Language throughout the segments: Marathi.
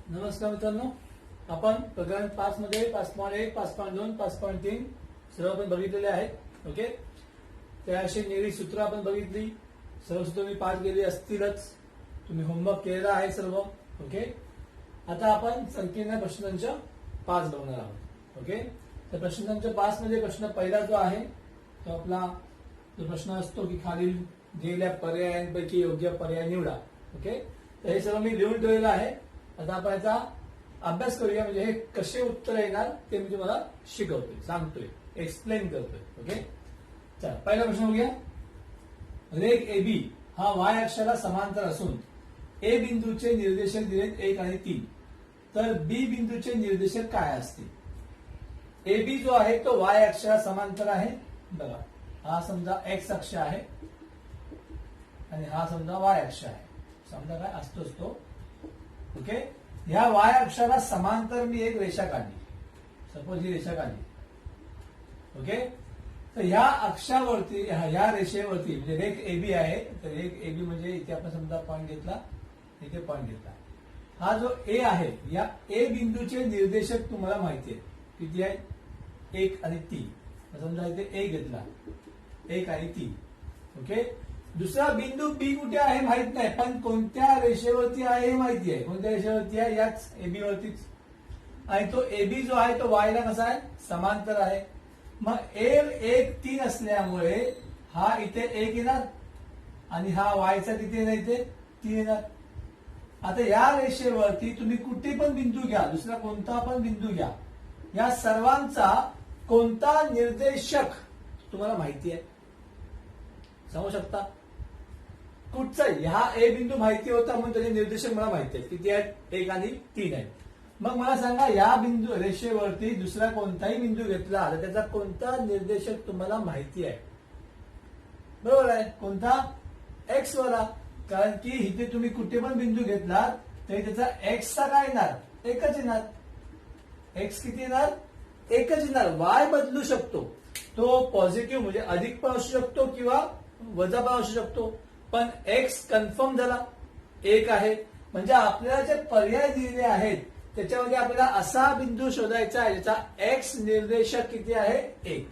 नमस्कार मित्रांनो, आपण प्रकरण 5 मध्ये 5.1, 5.2, 5.3 सर्व आपण बघितलेले आहेत. ओके, त्या अशी निगडीत सूत्र आपण बघितली. सर्व सूत्र मी पाठ केली असतीलच. तुम्ही होमवर्क केलेला आहे सर्व. ओके, आता आपण संकीर्ण प्रश्नसंच 5 बघणार आहोत. ओके, तर प्रश्नसंच 5 मध्ये प्रश्न पहिला जो आहे तो आपला जो प्रश्न असतो की खालील दिलेल्या पर्यायांपैकी योग्य पर्याय निवडा. ओके, तर हे सर्व मी लिहून ठेवलेलं आहे. आता आपण याचा अभ्यास करूया, म्हणजे हे कसे उत्तर येणार ते मी तुम्हाला शिकवतोय, सांगतोय, एक्सप्लेन करतोय. ओके, चला पहिला प्रश्न बघूया. रेख एबी हा वाय अक्षाला समांतर असून ए बिंदूचे निर्देशक दिलेत 1 आणि 3, तर बी बिंदूचे निर्देशक काय असतील? एबी जो आहे तो वाय अक्षाला समांतर आहे. बघा, हा समजा एक्स अक्ष आहे आणि हा समजा वाय अक्ष आहे. समजा काय असतोच तो. ओके, ह्या वाय अक्षाला समांतर मी एक रेषा काढली. सपोज ही रेषा काढली. ओके, तर ह्या अक्षावरती ह्या रेषेवरती म्हणजे रेख एबी आहे. तर रेख एबी म्हणजे इथे आपण समजा पॉईंट घेतला, इथे पॉईंट घेतला. हा जो ए आहे, या ए बिंदूचे निर्देशक तुम्हाला माहिती आहे किती आहे? 1 आणि 3. समजा इथे ए घेतला, 1 आणि 3. ओके, दुसरा बिंदू बी कुठे आहे माहित नाही, पण कोणत्या रेषेवरती आहे हे माहिती आहे. कोणत्या रेषेवरती आहे? याच एबी वरतीच. आणि तो एबी जो आहे तो वायला कसा आहे? समांतर आहे. मग ए 1, 3 असल्यामुळे हा इथे 1 येणार आणि हा वायचा किती येणार? इथे 3 येणार. आता या रेषेवरती तुम्ही कुठे पण बिंदू घ्या, दुसरा कोणता पण बिंदू घ्या, या सर्वांचा कोणता निर्देशक तुम्हाला माहिती आहे? सांगू शकता? कुठचा? ह्या ए बिंदू माहिती होता म्हणून त्याचे निर्देशक मला माहिती आहेत. किती आहेत? 1 आणि 3 आहेत. मग मला सांगा, या बिंदू रेषेवरती दुसरा कोणताही बिंदू घेतला तर त्याचा कोणता निर्देशक तुम्हाला माहिती आहे? बरोबर आहे. कोणता? एक्स वाला. कारण की इथे तुम्ही कुठे पण बिंदू घेतला तरी त्याचा एक्सचा काय येणार? एकच येणार. एक्स किती येणार? एकच येणार. वाय बदलू शकतो. तो पॉझिटिव्ह म्हणजे अधिक पण असू शकतो किंवा वजा पण असू शकतो, पण एक्स कन्फर्म झाला, 1 आहे. म्हणजे आपल्याला जे पर्याय दिलेले आहेत त्याच्यामध्ये आपल्याला असा बिंदू शोधायचा आहे ज्याचा एक्स निर्देशक किती आहे? 1.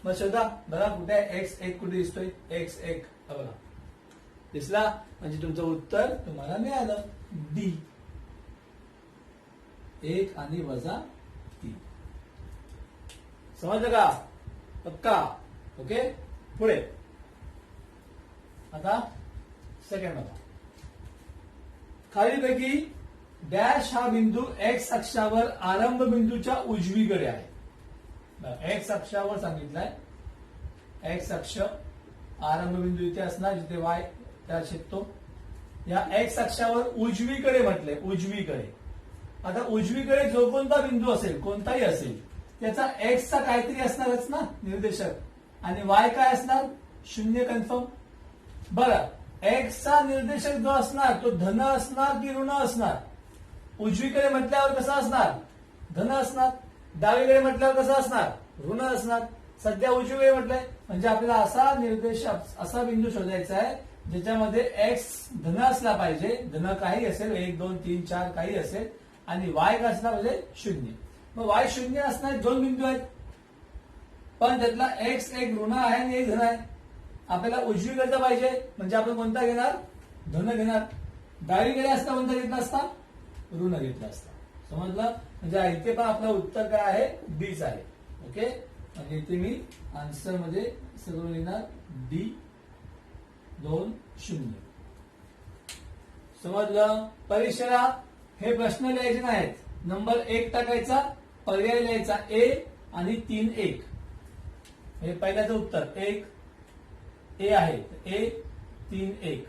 मग शोधा. बघा कुठे आहे एक्स 1? कुठे दिसतोय एक्स 1? बघा, दिसला. म्हणजे तुमचं उत्तर तुम्हाला मिळालं डी, 1 आणि वजा 3. समजलं का? पक्का? ओके, पुढे. आता सेकंड बघा. खालीलपैकी डॅश हा बिंदू एक्स अक्षावर आरंभ बिंदूच्या उजवीकडे आहे. एक्स अक्षावर सांगितलंय. एक्स अक्ष आरंभ बिंदू इथे असणार जिथे वाय त्याला छेदतो. या एक्स अक्षावर उजवीकडे म्हटलंय, उजवीकडे. आता उजवीकडे जो कोणता बिंदू असेल, कोणताही असेल, त्याचा एक्सचा काहीतरी असणारच ना निर्देशक, आणि वाय काय असणार? 0 कन्फर्म. बरं, एक्सचा निर्देशक जो असणार तो धन असणार की ऋण असणार? उजवीकडे म्हटल्यावर कसा असणार? धन असणार. डावीकडे म्हटल्यावर कसं असणार? ऋण असणार. सध्या उजवीकडे म्हटलंय म्हणजे आपल्याला असा निर्देशक, असा बिंदू शोधायचा आहे ज्याच्यामध्ये एक्स धन असला पाहिजे. धन काही असेल, 1, 2, 3, 4 काही असेल, आणि वाय काय असणार? म्हणजे 0. मग वाय 0 असणार. 2 बिंदू आहेत, पण त्यातला एक्स एक ऋण आहे आणि एक धन आहे. आपल्याला उजवीकडचा पाहिजे म्हणजे आपण कोणता घेणार? धन घेणार. डावीकडे असता कोणता घेतला असता? ऋण घेतला असता. समजलं? म्हणजे इथे पण आपलं उत्तर काय आहे? डीच आहे. ओके, म्हणजे इथे मी आन्सर मध्ये सगळं लिहिणार डी 2, 0. समजलं? परीक्षेला हे प्रश्न लिहायचे नाहीत. नंबर 1 टाकायचा, पर्याय लिहायचा ए आणि 3, 1. हे पहिल्याचं उत्तर 1 ए आहे, ए 3, 1.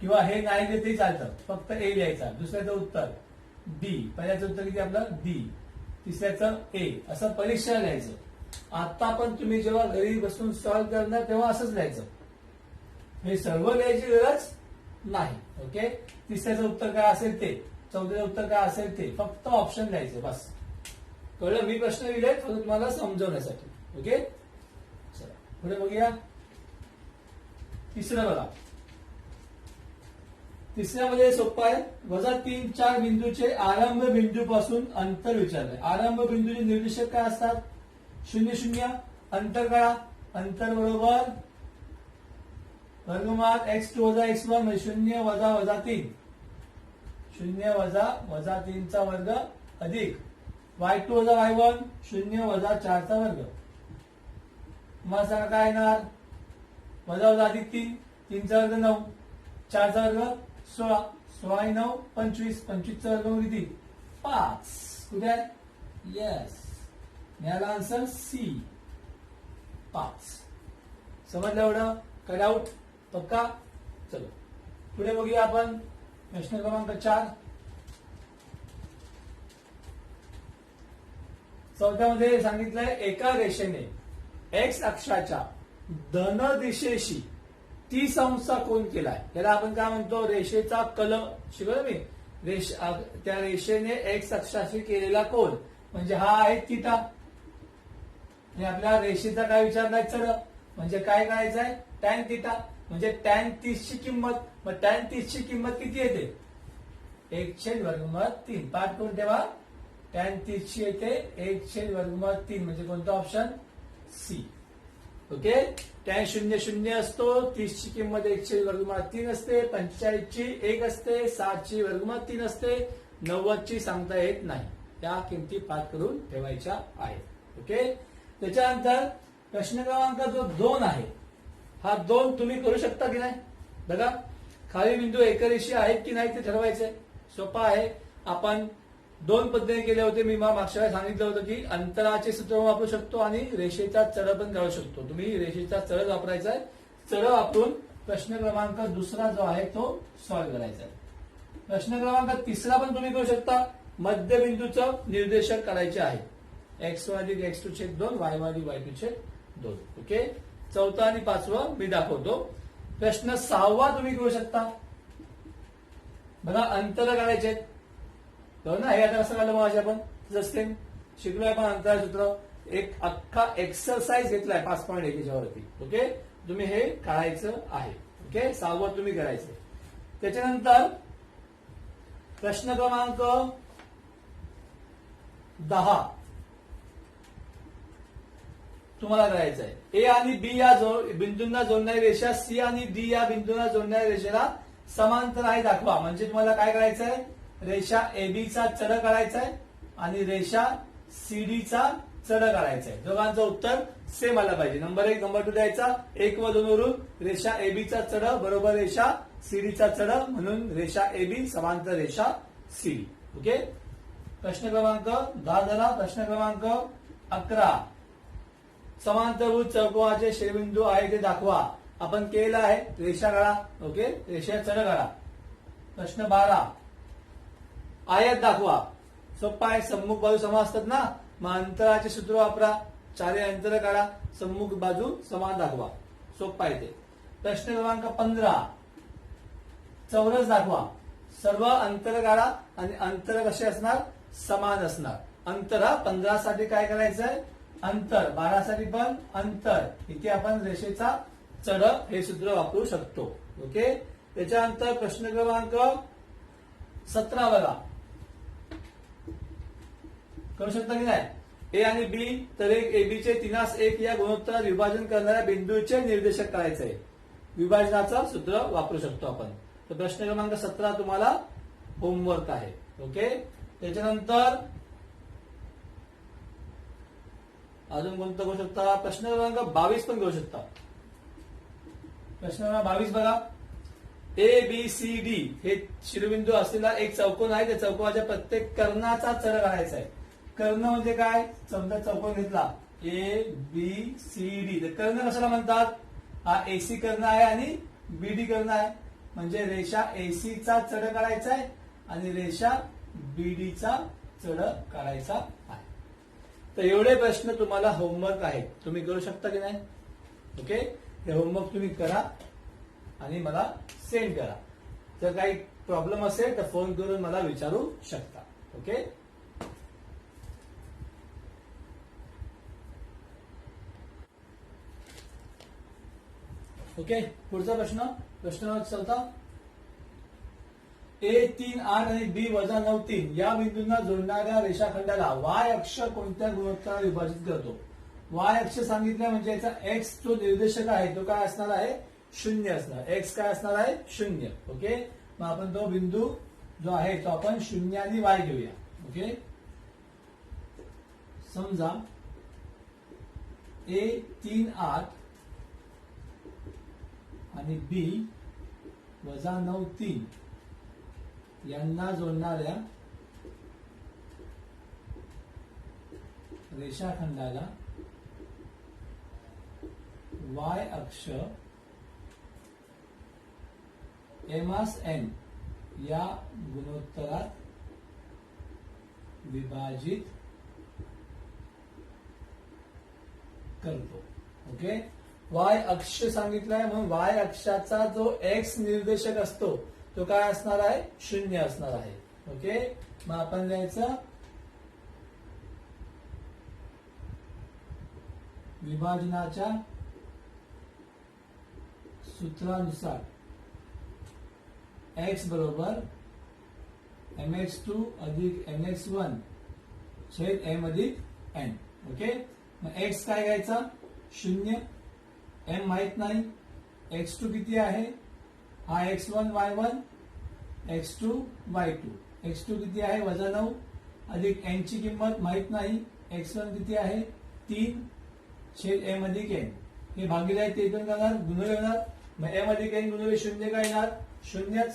किंवा हे नाही लिहिते चालतं, फक्त ए लिहायचा. दुसऱ्याचं उत्तर डी. पहिल्याचं उत्तर किती आपलं? डी. तिसऱ्याचं ए. असं परीक्षा लिहायचं. आता पण तुम्ही जेव्हा घरी बसून सॉल्व्ह करणार तेव्हा असंच लिहायचं. हे सर्व लिहायची गरज नाही. ओके, तिसऱ्याचं उत्तर काय असेल ते, चौथ्याचं उत्तर काय असेल ते, फक्त ऑप्शन लिहायचे बस. कळलं? मी प्रश्न लिहिले फक्त तुम्हाला समजवण्यासाठी. ओके, चला पुढे बघूया. तिसरं बघा. तिसऱ्यामध्ये सोपं आहे. -3 4 बिंदूचे आरंभ बिंदूपासून अंतर विचारलंय. आरंभ बिंदूचे निर्देशक काय असतात? 0 0. अंतर काढा. अंतर बरोबर वर्गमुळात x2 - x1 म्हणजे 0 - 3. 0 - 3 चा वर्ग अधिक y2 - y1 0 - 4 चा वर्ग. मग सांगा काय येणार? वजा अधिक 3. 3 चा वर्ग 9. 4 चा वर्ग 16. 16 9 25. 25 चा वर्ग किती? 5. कुठे आहे? येस, याला आन्सर सी 5. समजलं एवढं? काय डाऊट? पक्का? चलो पुढे बघूया आपण. प्रश्न क्रमांक 4. चौथ्यामध्ये सांगितलंय एका रेषेने एक्स अक्षाच्या धन दिशेशी 30 अंशचा कोन केलाय. याला आपण काय म्हणतो? रेषेचा कल. शिकवलं मी. त्या रेषेने एक्स अक्षाशी केलेला कोन म्हणजे हा आहे थिटा. आणि आपल्या रेषेचा काय विचारलाय? चढ. म्हणजे काय करायचंय? Tan theta. म्हणजे टॅन 30 ची किंमत. मग टॅन 30 ची किंमत किती येते? 1/√3. पाठ करून ठेवा. टॅन 30 ची येते 1/√3. म्हणजे कोणता ऑप्शन? सी. ओके. टॅन 0 0 असतो. 30 ची किंमत 1/√3 असते. 45 ची 1 असते. 60 ची √3 असते. 90 ची सांगता येत नाही. त्या किमती पाठ करून ठेवायच्या आहेत. ओके. त्याच्यानंतर प्रश्न क्रमांक जो 2 आहे, हा 2 तुम्ही करू शकता की नाही? बघा, खाली बिंदू एकरेषीय आहेत की नाही ते ठरवायचंय. सोपा आहे. आपण 2 पद्धतीने केले होते. मी मागच्या वेळेस सांगितलं होतं की अंतराचे सूत्र वापरू शकतो आणि रेषेचा चढ पण काढू शकतो. तुम्ही रेषेचा चढ वापरायचा आहे. चढ वापरून प्रश्न क्रमांक दुसरा जो आहे तो सॉल्व्ह करायचा आहे. प्रश्न क्रमांक 3 पण तुम्ही करू शकता. मध्यबिंदूचं निर्देशक करायचे आहे. x1 + x2/2 y1 + y2/2. Okay. चौथा आणि 5वं मी दाखवतो. प्रश्न 6वा तुम्ही करू शकता. बघा, अंतर काढायचे आहेत. बरोबर ना? हे आता कसं काढलं मग आपण? सेम शिकलोय आपण अंतराचे सूत्र. एक अख्खा एक्सरसाइज घेतलाय 5.1 याच्यावरती. ओके. तुम्ही हे काढायचं आहे. ओके. 6वं तुम्ही करायचं. त्याच्यानंतर प्रश्न क्रमांक 10 तुम्हाला करायचं आहे. ए आणि बी या बिंदूंना जोडणारी रेषा सी आणि डी या बिंदूंना जोडणाऱ्या रेषेला समांतर आहे दाखवा. म्हणजे तुम्हाला काय करायचंय? रेषा एबीचा चढ काढायचा आहे आणि रेषा सीडीचा चढ काढायचा आहे. दोघांचं उत्तर सेम आलं पाहिजे. नंबर 1 नंबर 2 द्यायचा. 1 व 2 वरून रेषा एबीचा चढ बरोबर रेषा सीडीचा चढ, म्हणून रेषा एबी समांतर रेषा सीडी. ओके. प्रश्न क्रमांक 10 झाला. प्रश्न क्रमांक 11. समांतरभुज चौकोनाचे शिरोबिंदू आहे ते दाखवा. आपण केलेला आहे. रेषा काढा. ओके. रेषा चढ काढा. प्रश्न 12. आयत दाखवा. सोपा आहे. सम्मुख बाजू समान असतात ना, मग अंतराचे सूत्र वापरा. 4 अंतर काढा. सम्मुख बाजू समान दाखवा. सोपा आहे ते. प्रश्न क्रमांक 15. चौरस दाखवा. सर्व अंतर काढा आणि अंतर कसे असणार? समान असणार. अंतर 15 साठी काय करायचंय? अंतर. 12 साठी पण अंतर. इथे आपण रेषेचा चढ हे सूत्र वापरू शकतो. ओके. त्याच्यानंतर प्रश्न क्रमांक 17 बघा. करू शकता की नाही? ए आणि बी तर एक एबीचे 3:1 या गुणोत्तरात विभाजन करणाऱ्या बिंदूचे निर्देशक करायचे आहे. विभाजनाचं सूत्र वापरू शकतो आपण. तर प्रश्न क्रमांक 17 तुम्हाला होमवर्क आहे. ओके. त्याच्यानंतर अजून कोणतं करू शकता? प्रश्न क्रमांक 22 पण करू शकता. प्रश्न क्रमांक 22 बघा. ए बी सी डी हे शिरोबिंदू असलेला एक चौकोन आहे. त्या चौकोनाच्या प्रत्येक कर्णाचा चढ काढायचा आहे. कर्ण म्हणजे काय? समजा चौकोन घेतला ए बी सी डी. तर कर्ण कशाला म्हणतात? हा एसी कर्ण आहे आणि बीडी कर्ण आहे. म्हणजे रेषा एसीचा चढ काढायचा आहे आणि रेषा बीडीचा चढ काढायचा आहे. तर एवढे प्रश्न तुम्हाला होमवर्क आहेत. तुम्ही करू शकता की नाही? ओके. हे होमवर्क तुम्ही करा आणि मला सेंड करा. जर काही प्रॉब्लेम असेल तर फोन करून मला विचारू शकता. ओके. ओके. पुढचा प्रश्न. प्रश्न 14. A3 8 आणि B-9 3 या बिंदूंना जोडणाऱ्या रेषाखंडाला वाय अक्ष कोणत्या गुणोत्तरात विभाजित करतो? वाय अक्ष सांगितलं म्हणजे याचा एक्स जो निर्देशक आहे तो काय असणार आहे? 0 असणार. एक्स काय असणार आहे? 0. ओके, मग आपण तो बिंदू जो आहे तो आपण 0 आणि वाय घेऊया. ओके, समजा A3 8 आणि B-9 3 यांना जोडणाऱ्या रेषाखंडाला वाय अक्ष M(n) या गुणोत्तरात विभाजित करतो. ओके, वाय अक्ष सांगितलाय म्हणून वाय अक्षाचा जो एक्स निर्देशक असतो तो काय असणार आहे? 0 असणार आहे. ओके, मग आपण लिहायचं विभाजनाच्या सूत्रानुसार x बरोबर mx2 अधिक mx1 छेद m अधिक n. ओके, मग x काय घ्यायचा? 0. m माहित नाही. x2 किती आहे? हा x1 y1 x2 y2. x2 किती आहे? -9 अधिक n ची किंमत माहित नाही. x1 किती आहे? 3 छेद m अधिक n. हे भागिले आहे ते पण करणार, गुणिले होणार. मग m अधिक n गुणिले 0 काय येणार? 0च.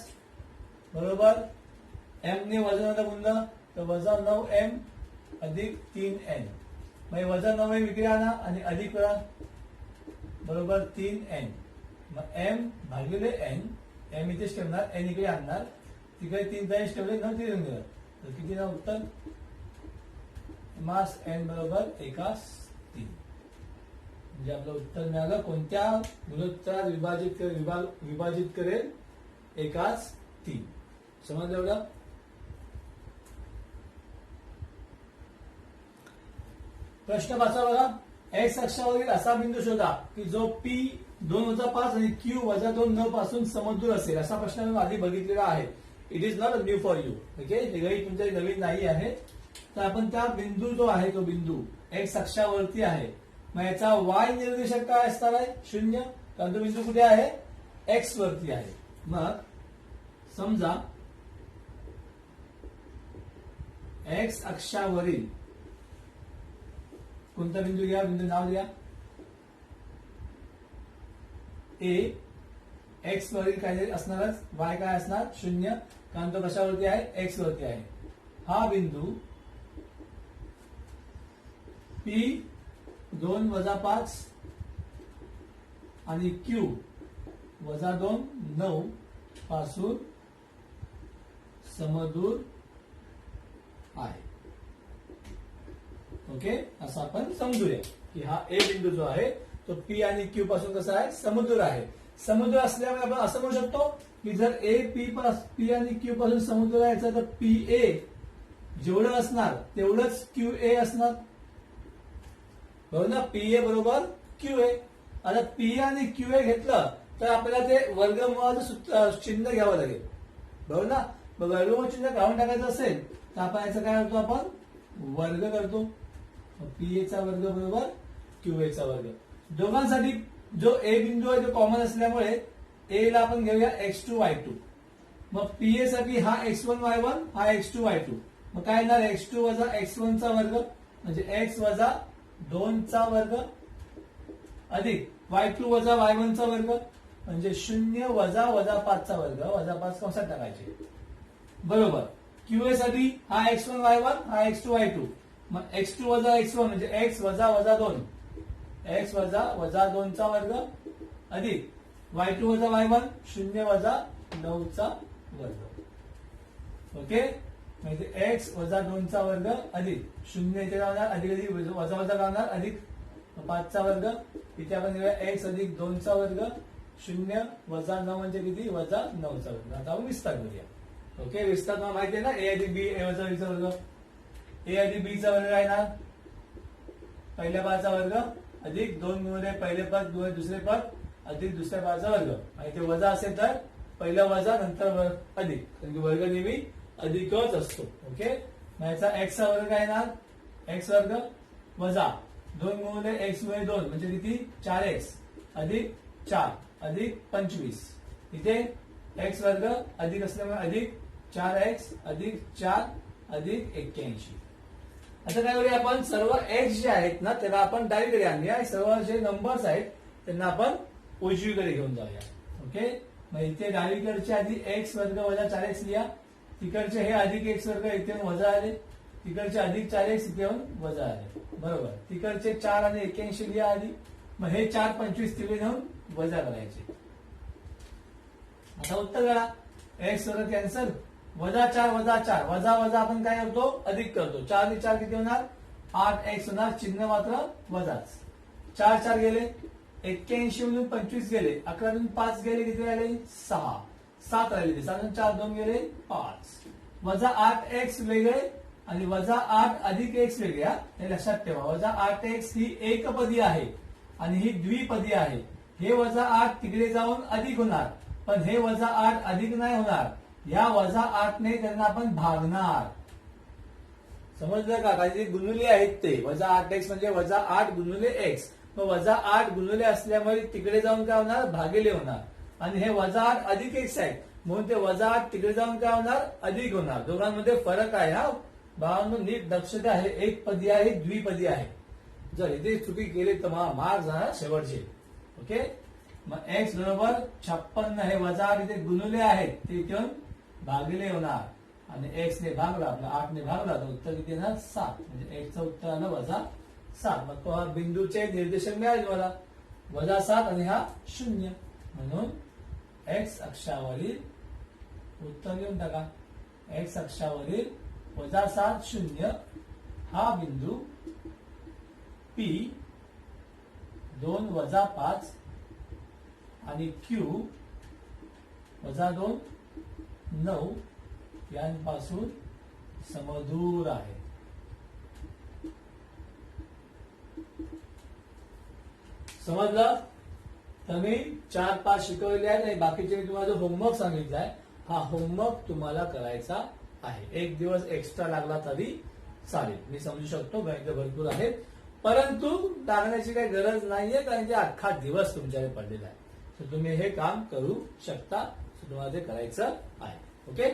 बरोबर, m ने वजनाला गुणलं तर -9m अधिक 3n. मग -9m इकडे आणा आणि अधिक करा. बरोबर 3n. मग m भागिले n, m इथेच ठेवणार, n इकडे आणणार, तिकडे 3 दाईश ठेवले 9 3 गेलं तर किती ना उत्तर? मास n बरोबर 1:3. म्हणजे आपलं उत्तर मिळालं कोणत्या गुणोत्तरात विभाजित करेल? 1:3. समजलं एवढं? प्रश्न 5 बघा. एक्स अक्षावरील असा बिंदू शोधा की जो P 2-5 आणि Q -2 पासून समदूर असेल. असा प्रश्न मी आधी बघितलेला आहे. It is not new for you. Okay, हे काही तुमच्या नवीन नाही आहे. तर आपण त्या बिंदू जो आहे तो बिंदू एक्स अक्षावरती आहे. मग याचा वाय निर्देशक काय असणार आहे? 0. कारण तो बिंदू कुठे आहे? एक्स वरती आहे. मग समजा एक्स अक्षावरील कोणता बिंदू घ्या? बिंदू नाव द्या. ए. एक्स वरील काय असणारच, वाय काय असणार? 0. कारण तो कशावरती आहे? एक्स वरती आहे. हा बिंदू P 2-5 आणि Q -2 9 पासून समदूर आहे. ओके, असं आपण समजूया की हा ए बिंदू जो आहे तो P आणि Q पासून कसा आहे? समदूर आहे. समदूर असल्यामुळे आपण असं म्हणू शकतो की जर ए P आणि Q पासून समदूर आहे तर PA जेवढं असणार तेवढंच QA असणार. बरोबर ना? PA बरोबर QA. आता P आणि QA घेतलं तर आपल्याला ते वर्गमुळाचं चिन्ह घ्यावं लागेल. बरोबर ना? मग वर्गमूळ चिन्ह काढून टाकायचं असेल तर आपण याचं काय करतो? आपण वर्ग करतो. PA चा वर्ग बरोबर QA चा वर्ग. दोघांसाठी जो ए बिंदू आहे तो कॉमन असल्यामुळे ए ला आपण घेऊया x2 y2. मग PA साठी हा x1 y1 हा x2 y2. मग काय येणार? x2 - x1 चा वर्ग म्हणजे x - 2 चा वर्ग अधिक y2 - y1 चा वर्ग म्हणजे 0 - 5 चा वर्ग. -5 कंसात टाकायचे. बरोबर. QA साठी हा x1 y1 हा x2 y2. मग x2 - x1 म्हणजे x - 2 x - 2 चा वर्ग अधिक y2 - y1 0 - 9 चा वर्ग. ओके, म्हणजे x - 2 चा वर्ग अधिक 0 इथे राहणार, अधिक अधिक वजा राहणार, अधिक 5 चा वर्ग. इथे आपण घेऊया x अधिक 2 चा वर्ग 0 - 9 म्हणजे किती? -9 चा वर्ग. आता आपण विस्तार करूया. ओके, विस्तार तुम्हाला माहिती आहे ना? a अधिक b a वजा b चा वर्ग. a अधिक b चा वर्ग आहे ना? पहिल्या पदाचा वर्ग अधिक 2 गुणिले पहिले पद गुणिले दुसरे पद अधिक दुसऱ्या पदाचा वर्ग. आणि ते वजा असेल तर पहिला वजा नंतर अधिक, कारण की वर्ग नेहमी अधिकच असतो. ओके, मग याचा x चा वर्ग काय येणार, x वर्ग वजा 2 गुणिले x गुणिले 2 म्हणजे किती 4x अधिक 4 अधिक 25. इथे x वर्ग अधिक असल्यामुळे अधिक 4x अधिक 4 अधिक 81. आता काय करूया आपण, सर्व x जे आहेत ना त्याला आपण डावीकडे आणूया आणि सर्व जे नंबर्स आहेत त्यांना आपण उजवीकडे घेऊन जाऊया. ओके, मग इथे डावीकडचे आधी x वर्ग वजा 4x लिहा, तिकडचे हे अधिक x वर्ग इथे वजा आले, तिकडचे अधिक 4x इथे येऊन वजा आले. बरोबर, तिकडचे 4 आणि 81 लिहा आधी, मग हे 4 25 तिकडे जाऊन वजा करायचे. आता उत्तर करा, x वर्ग कॅन्सल, वजा 4 वजा 4 वजा वजा आपण काय करतो अधिक करतो, 4 आणि 4 किती होणार 8x होणार, चिन्ह मात्र वजाच. 4 4 गेले, 81 मधून 25 गेले, 11 मधून 5 गेले, किती राहिले 6, 7 राहिले, 7 मधून 4 2 गेले 5, वजा 8x वेगळे आणि वजा 8 अधिक x वेगळे. हे लक्षात ठेवा, वजा 8x ही एकपदी आहे आणि ही द्विपदी आहे. हे वजा 8 तिकडे जाऊन अधिक होणार, पण हे वजा 8 अधिक नाही होणार, या वजा 8 ने त्यांना आपण भागणार. समजलं का, काही गुणुले आहेत ते, वजा 8x म्हणजे वजा 8 गुणुले x, मग वजा 8 गुणुले असल्यामुळे तिकडे जाऊन काय होणार भागिले होणार, आणि हे वजा 8 अधिक x आहे म्हणून ते वजा 8 तिकडे जाऊन काय होणार अधिक होणार. दोघांमध्ये फरक आहे. हा भावांनो नीट लक्ष द्या, हे एक पदी आहे द्विपदी आहे. जर इथे चुकी केली तर मार्क जाणार शेवटचे. ओके, मग x बरोबर 56, हे वजा 8 इथे गुणुले आहेत ते इथून भागिले होणार, आणि x ने भागला आपला 8 ने भागला तर उत्तर किती येणार 7, म्हणजे x चं उत्तर आलं वजा 7. मग तो हा बिंदूचे निर्देशक मिळाले मला वजा 7 आणि हा 0, म्हणून x अक्षावरील उत्तर लिहून टाका, x अक्षावरील वजा 7 0 हा बिंदू P 2 वजा 5 आणि Q वजा 2 9 यांपासून समदूर आहे. समजलं, तर मी 4-5 शिकवलेले आहेत आणि बाकीचे मी तुम्हाला जो होमवर्क सांगितलाय हा होमवर्क तुम्हाला करायचा आहे. एक दिवस एक्स्ट्रा लागला तरी चालेल, मी समजू शकतो गणित भरपूर आहेत, परंतु लागण्याची काही गरज नाहीये कारण की अख्खा दिवस तुमच्याकडे पडलेला आहे. तर तुम्ही हे काम करू शकता, तुम्हाला ते करायचं आहे. ओके.